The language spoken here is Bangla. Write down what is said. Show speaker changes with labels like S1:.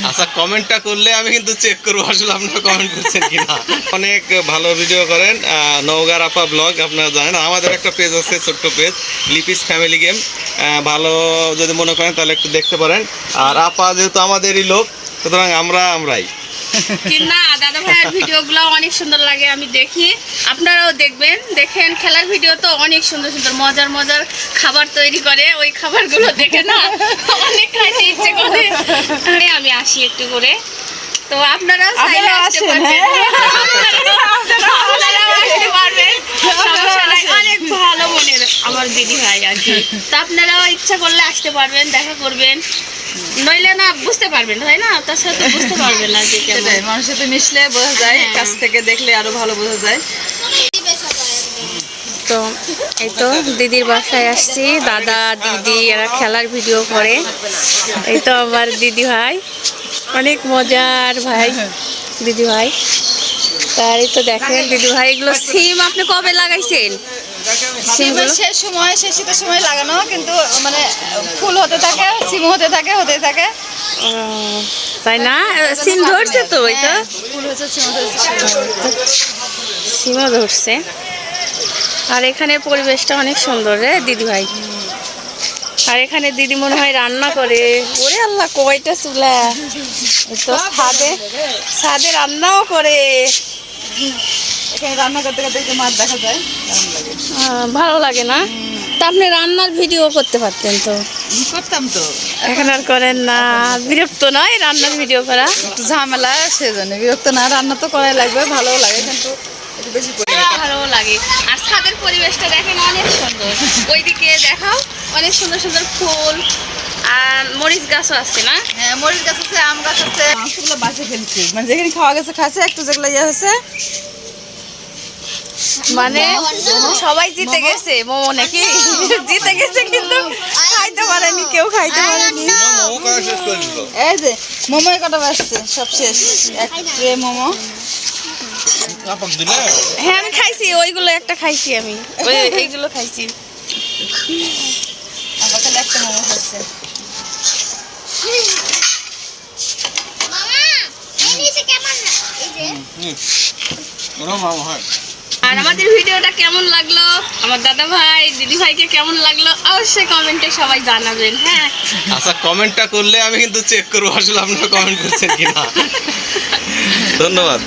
S1: আচ্ছা, কমেন্টটা করলে আমি কিন্তু চেক করবো আসলে আপনারা কমেন্ট করছেন কিনা। অনেক ভালো ভিডিও করেন। নওগাঁর আপা ব্লগ আপনারা জানেন, আমাদের একটা পেজ আছে, ছোট্ট পেজ, লিপিস ফ্যামিলি গেম। ভালো যদি মনে করেন তাহলে একটু দেখতে পারেন। আর আপা যেহেতু আমাদেরই লোক, সুতরাং আমরাই।
S2: না, দাদা ভাইয়ের ভিডিওগুলো অনেক সুন্দর লাগে, আমি দেখি, আপনারাও দেখবেন, দেখেন। খেলার ভিডিও তো অনেক সুন্দর সুন্দর মজার মজার খাবার তৈরি করে, ওই খাবারগুলো দেখে না অনেক খাইতে ইচ্ছে করে। আমি আসি একটু করে, তো আপনারাও চাইলে আসতে পারবেন। অনেক ভালো মনের আমার দিদি ভাই আর কি, তো আপনারাও ইচ্ছা করলে আসতে পারবেন, দেখা করবেন, নইলে না বুঝতে পারবেন, তাই না? তাছাড়া তো বুঝতে পারবেন না যে
S3: মানুষের সাথে মিশলে বোঝা যায়, কাছ থেকে দেখলে আরো ভালো বোঝা যায়।
S2: তো এই তো দিদির বাসায় আসছি, দাদা দিদি এরা খেলার ভিডিও করে। এই তো আমার দিদি ভাই, অনেক মজার ভাই দিদি ভাই। তার এই তো দেখেন দিদি ভাই, এগুলো সিম আপনি কবে লাগাইছেন?
S3: শেষ সময়, শেষ শীতের সময় লাগানো, কিন্তু মানে ফুল হতে থাকে, সিম হতে থাকে, হতে থাকে,
S2: তাই না? সিম ধরছে তো, ওই তো
S3: ফুল হচ্ছে, সিম হচ্ছে,
S2: সিমও ধরছে। আর এখানে পরিবেশটা অনেক সুন্দর রে দিদি ভাই। আর এখানে দিদি মনে হয় রান্না করে। ওরে আল্লাহ, কয়টা চুলা! তো ছাদে রান্নাও করে।
S3: এখানে রান্না করতে করতে একটু মাছ দেখা যায়,
S2: ভালো লাগে না? তা আপনি রান্নার ভিডিও করতে পারতেন তো।
S3: করতাম তো,
S2: এখন আর করেন না? বিরক্ত নয় রান্নার ভিডিও করা?
S3: একটু ঝামেলা, সেজন্য বিরক্ত না। রান্না তো করাই লাগবে, ভালোও লাগে, কিন্তু একটু বেশি
S2: ভালো লাগে। আর ছাদের পরিবেশটা দেখেন অনেক সুন্দর, ওইদিকে দেখাও, অনেক সুন্দর সুন্দর ফুল, আর মরিচ গাছও আছে না?
S3: হ্যাঁ, মরিচ গাছ আছে, আম গাছ আছে, মাছগুলো বাঁচে ফেলছি, মানে যেখানে খাওয়া গেছে খাচ্ছে, একটু যেগুলো ইয়ে হয়েছে।
S2: মানে সবাই জিতে গেছে, মোমো নাকি? জিতে গেছে কিন্তু খাইতে পারেনি, কেউ খাইতে পারেনি।
S3: এই যে মোমো কটা বাজছে, সব শেষ, এক ট্রে মোমো।
S2: হ্যাঁ আমি খাইছি, ওইগুলো একটা খাইছি, আমি এইগুলো খাইছি।
S3: আমার কাছে একটা মোমো খাচ্ছে।
S2: আর আমাদের ভিডিওটা কেমন লাগলো, আমার দাদা ভাই দিদি ভাইকে কেমন লাগলো, অবশ্যই কমেন্টে সবাই জানাবেন। হ্যাঁ,
S1: আচ্ছা, কমেন্টটা করলে আমি কিন্তু চেক করবো আসলে আপনারা কমেন্ট করছেন কিনা। ধন্যবাদ।